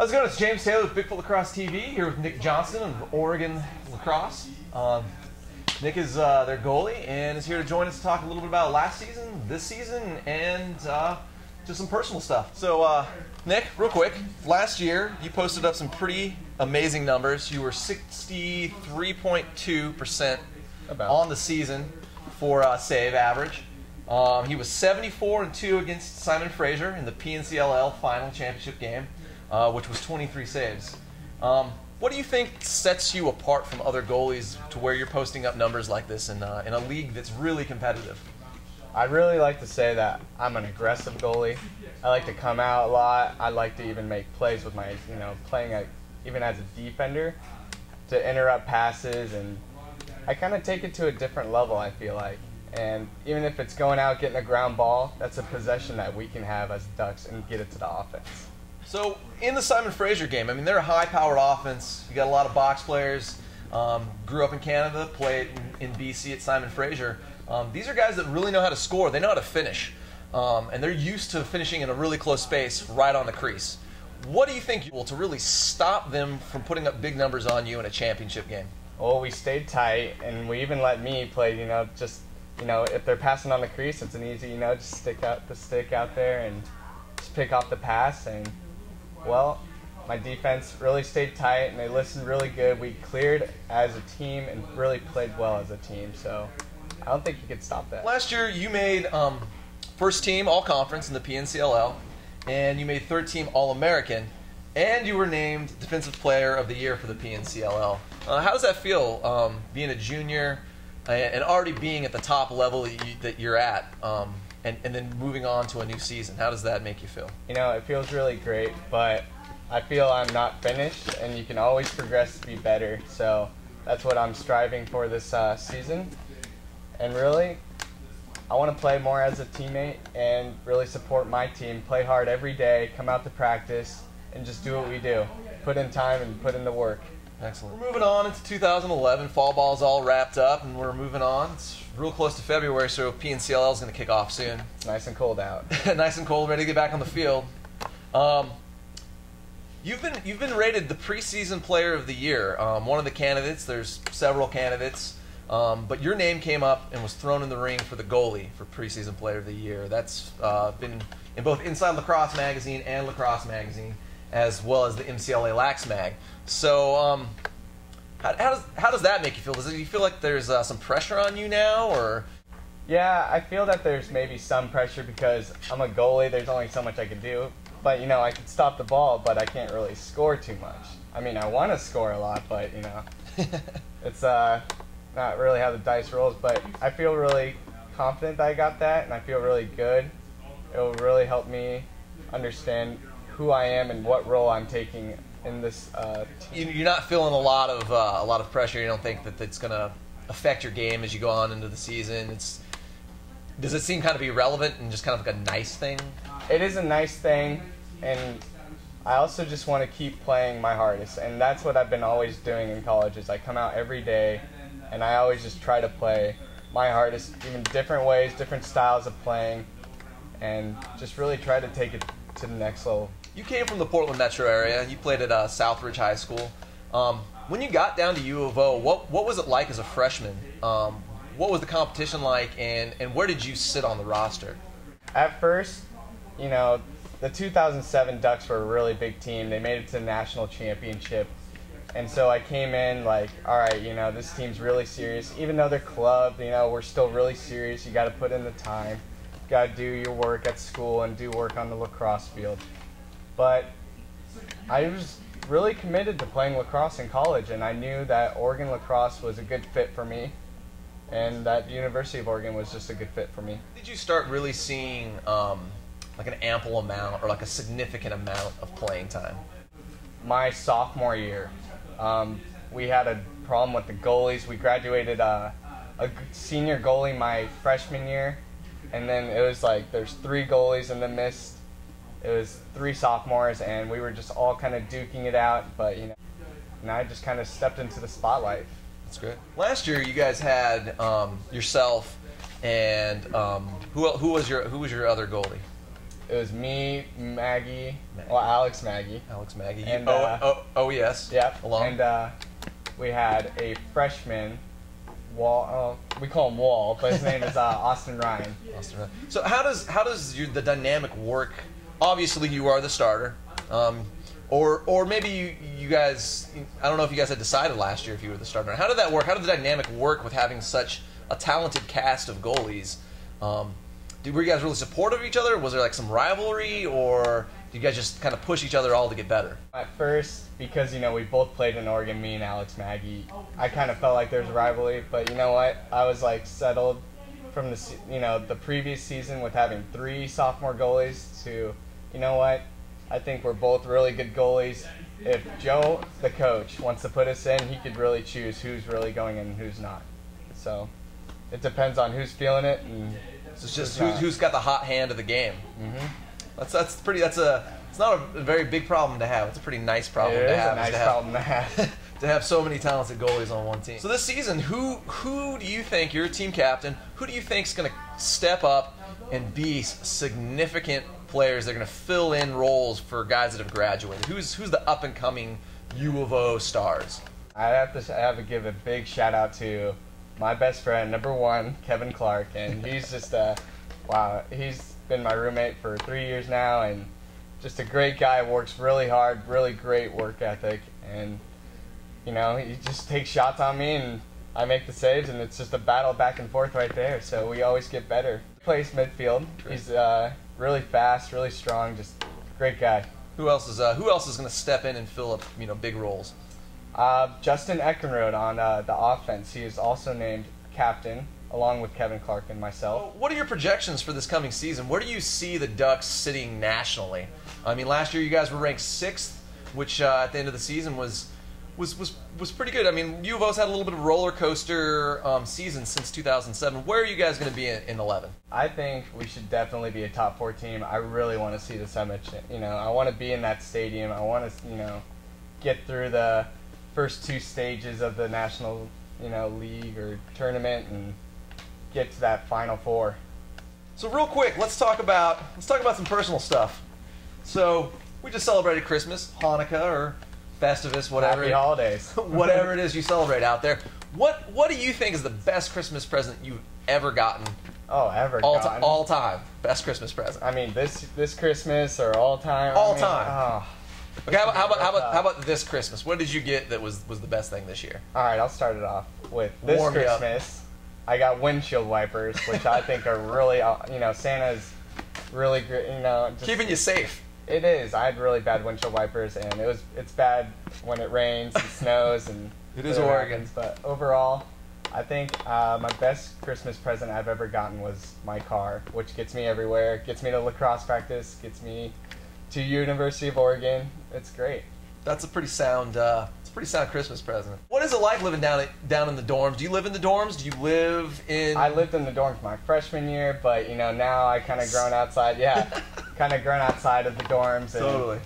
How's it going? It's James Taylor with Bigfoot Lacrosse TV here with Nick Johnston of Oregon Lacrosse. Nick is their goalie and is here to join us to talk a little bit about last season, this season, and just some personal stuff. So, Nick, real quick, last year you posted up some pretty amazing numbers. You were 63.2% on the season for save average. He was 74-2 against Simon Fraser in the PNCLL final championship game, which was 23 saves. What do you think sets you apart from other goalies to where you're posting up numbers like this in a league that's really competitive? I'd really like to say that I'm an aggressive goalie. I like to come out a lot. I like to even make plays with my, playing even as a defender to interrupt passes, and I kind of take it to a different level, I feel like. And even if it's going out, getting a ground ball, that's a possession that we can have as Ducks and get it to the offense. So in the Simon Fraser game, I mean, they're a high-powered offense. You got a lot of box players. Grew up in Canada, played in BC at Simon Fraser. These are guys that really know how to score. They know how to finish. And they're used to finishing in a really close space right on the crease. What do you think will to really stop them from putting up big numbers on you in a championship game? Well, we stayed tight, and we even let me play, if they're passing on the crease, it's an easy, just stick out the stick out there and just pick off the pass. And, well, my defense really stayed tight, and they listened really good. We cleared as a team and really played well as a team, so I don't think you could stop that. Last year, you made first team all-conference in the PNCLL, and you made third team All-American, and you were named Defensive Player of the Year for the PNCLL. How does that feel, being a junior and already being at the top level that you're at, and then moving on to a new season? How does that make you feel? It feels really great, but I feel I'm not finished, and you can always progress to be better. So that's what I'm striving for this season. And really, I want to play more as a teammate and really support my team, play hard every day, come out to practice, and just do what we do. Put in time and put in the work. Excellent. We're moving on into 2011. Fall ball's all wrapped up, and we're moving on. It's real close to February, so PNCLL is going to kick off soon. It's nice and cold out. Nice and cold, ready to get back on the field. You've been rated the preseason player of the year. One of the candidates. There's several candidates, but your name came up and was thrown in the ring for the goalie for preseason player of the year. That's been in both Inside Lacrosse Magazine and Lacrosse Magazine, as well as the MCLA Lax Mag. So, how does that make you feel? Does you feel like there's some pressure on you now, or? Yeah, I feel that there's maybe some pressure because I'm a goalie. There's only so much I can do. But, I can stop the ball, but I can't really score too much. I mean, I want to score a lot, but, it's not really how the dice rolls. But I feel really confident that I got that, and I feel really good. It will really help me understand who I am and what role I'm taking in this team. You're not feeling a lot of pressure. You don't think that it's going to affect your game as you go on into the season? Does it seem kind of irrelevant and just kind of like a nice thing? It is a nice thing, and I also just want to keep playing my hardest, and that's what I've been always doing in college. Is I come out every day, and I always just try to play my hardest, even different ways, different styles of playing, and just really try to take it to the next level. You came from the Portland metro area. You played at Southridge High School. When you got down to U of O, what was it like as a freshman? What was the competition like, and where did you sit on the roster? At first, the 2007 Ducks were a really big team. They made it to the national championship. And so I came in like, all right, this team's really serious. Even though they're club, we're still really serious. You got to put in the time. You got to do your work at school and do work on the lacrosse field. But I was really committed to playing lacrosse in college, and I knew that Oregon lacrosse was a good fit for me, and that the University of Oregon was just a good fit for me. Did you start really seeing like an ample amount or like a significant amount of playing time? My sophomore year, we had a problem with the goalies. We graduated a senior goalie my freshman year, and then it was like there's 3 goalies in the mist. It was 3 sophomores, and we were just all kind of duking it out, but and I just kind of stepped into the spotlight. That's good. Last year, you guys had yourself and who was your other goalie? It was me, Maggie. Well, Alex Maggie. Alex Maggie. And, yes. Yep. Along. And we had a freshman, Wall. We call him Wall, but his name is Austin Ryan. Austin Ryan. So how does the dynamic work? Obviously, you are the starter. Or maybe you guys, I don't know if you guys had decided last year if you were the starter. How did that work? How did the dynamic work with having such a talented cast of goalies? Were you guys really supportive of each other? Was there like some rivalry, or do you guys just kind of push each other all to get better? At first, because we both played in Oregon, me and Alex Maggie, I kind of felt like there was a rivalry. But you know what? I was like settled from the previous season with having 3 sophomore goalies to, you know what? I think we're both really good goalies. If Joe, the coach, wants to put us in, he could really choose who's really going in and who's not. So it depends on who's feeling it. And it's just who's got the hot hand of the game. Mm-hmm. It's not a very big problem to have. It's a pretty nice problem to have. It is a nice problem to have. To have so many talented goalies on one team. So this season, who do you think, you're a team captain, who do you think is going to step up and be significant players that are going to fill in roles for guys that have graduated? Who's the up and coming U of O stars? I have to give a big shout out to my best friend, number 1, Kevin Clark, and he's just wow. He's been my roommate for 3 years now, and just a great guy. Works really hard, really great work ethic, and he just takes shots on me, and I make the saves, and it's just a battle back and forth right there. So we always get better. He plays midfield. He's really fast, really strong, just great guy. Who else is going to step in and fill up big roles? Justin Eckenrode on the offense. He is also named captain, along with Kevin Clark and myself. What are your projections for this coming season? Where do you see the Ducks sitting nationally? I mean, last year you guys were ranked 6th, which at the end of the season was pretty good. I mean, U of O's had a little bit of a roller coaster season since 2007. Where are you guys going to be in 11? I think we should definitely be a top 4 team. I really want to see the Summit. I want to be in that stadium. I want to, get through the first 2 stages of the national, league or tournament and get to that Final 4. So real quick, let's talk about some personal stuff. So we just celebrated Christmas, Hanukkah, or Festivus, whatever. Happy holidays. Whatever it is you celebrate out there. What do you think is the best Christmas present you've ever gotten? All time. Best Christmas present. I mean, this Christmas or all time? All time. Okay, how about this Christmas? What did you get that was the best thing this year? All right, I'll start it off with this Christmas. I got windshield wipers, which I think are really, Santa's really great. Just keeping you safe. It is. I had really bad windshield wipers, and it's bad when it rains and snows and it is Oregon. But overall, I think my best Christmas present I've ever gotten was my car, which gets me everywhere. Gets me to lacrosse practice. Gets me to University of Oregon. It's great. That's a pretty sound. Pretty sound Christmas present. What is it like living down in the dorms? Do you live in the dorms? Do you live in? I lived in the dorms my freshman year, but now I kind of grown outside. Yeah, kind of grown outside of the dorms. And totally.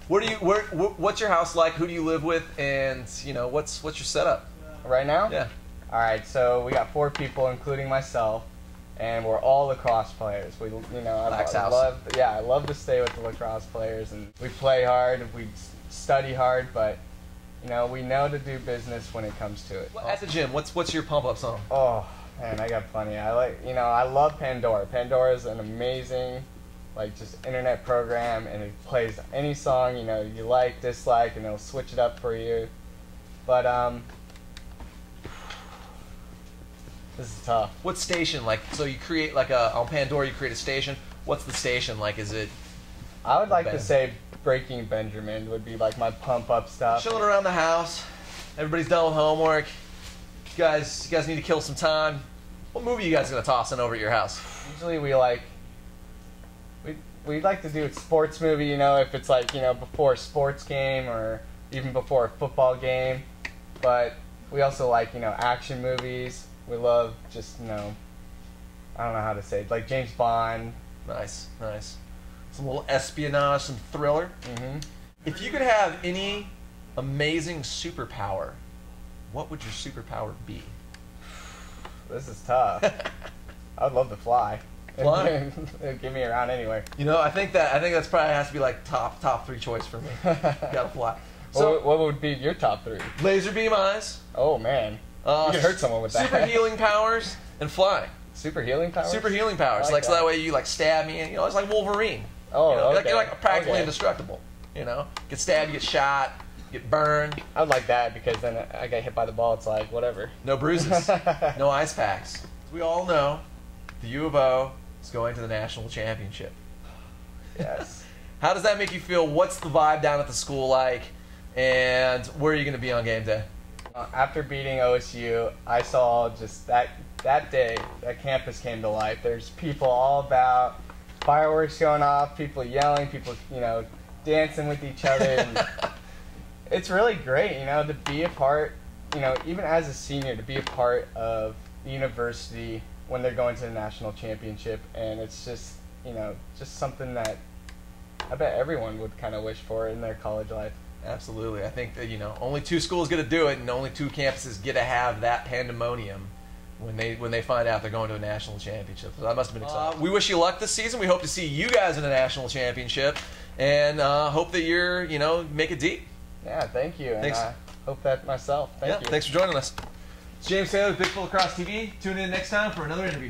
What's your house like? Who do you live with? And what's your setup? Right now? Yeah. All right. So we got 4 people, including myself, and we're all lacrosse players. I love to stay with the lacrosse players, and we play hard. We study hard, but. We know to do business when it comes to it. At the gym, what's your pump-up song? Oh, man, I got plenty. I love Pandora. Pandora is an amazing, just internet program, and it plays any song, you like, dislike, and it'll switch it up for you. But, this is tough. What station? So you create, on Pandora, you create a station. What's the station like? Is it... I would like to say Breaking Benjamin would be my pump-up stuff. Chilling around the house. Everybody's done with homework. You guys need to kill some time. What movie are you guys going to toss in over at your house? Usually we like to do a sports movie, if it's before a sports game or even before a football game. But we also like, action movies. We love just, I don't know how to say it, like James Bond. Nice. Some little espionage, some thriller. Mm-hmm. If you could have any amazing superpower, what would your superpower be? This is tough. I would love to fly. Give me around anywhere. You know, I think that's probably has to be like top 3 choice for me. Gotta fly. So what would be your top 3? Laser beam eyes. Oh man, you could hurt someone with that. Super healing powers and flying. Super healing powers. Super healing powers. Like so that way you like stab me and you know it's like Wolverine. Oh, you know, okay. You're like practically indestructible. You know, get stabbed, you get shot, get burned. I would like that because then I get hit by the ball. It's like whatever. No bruises, no ice packs. As we all know, the U of O is going to the national championship. Yes. How does that make you feel? What's the vibe down at the school like? And where are you going to be on game day? After beating OSU, I saw just that day, that campus came to life. There's people all about, fireworks going off, people yelling, people, you know, dancing with each other. And it's really great, you know, to be a part, you know, even as a senior, to be a part of the university when they're going to the national championship. And it's just, you know, just something that I bet everyone would kind of wish for in their college life. Absolutely. I think that, you know, only 2 schools get to do it, and only 2 campuses get to have that pandemonium when they find out they're going to a national championship. So that must have been exciting. We wish you luck this season. We hope to see you guys in a national championship, and hope that you're, you know, make it deep. Yeah, thank you. Thanks. And I hope that myself. Thank you. Thanks for joining us. It's James Taylor with Big Full Lacrosse TV. Tune in next time for another interview.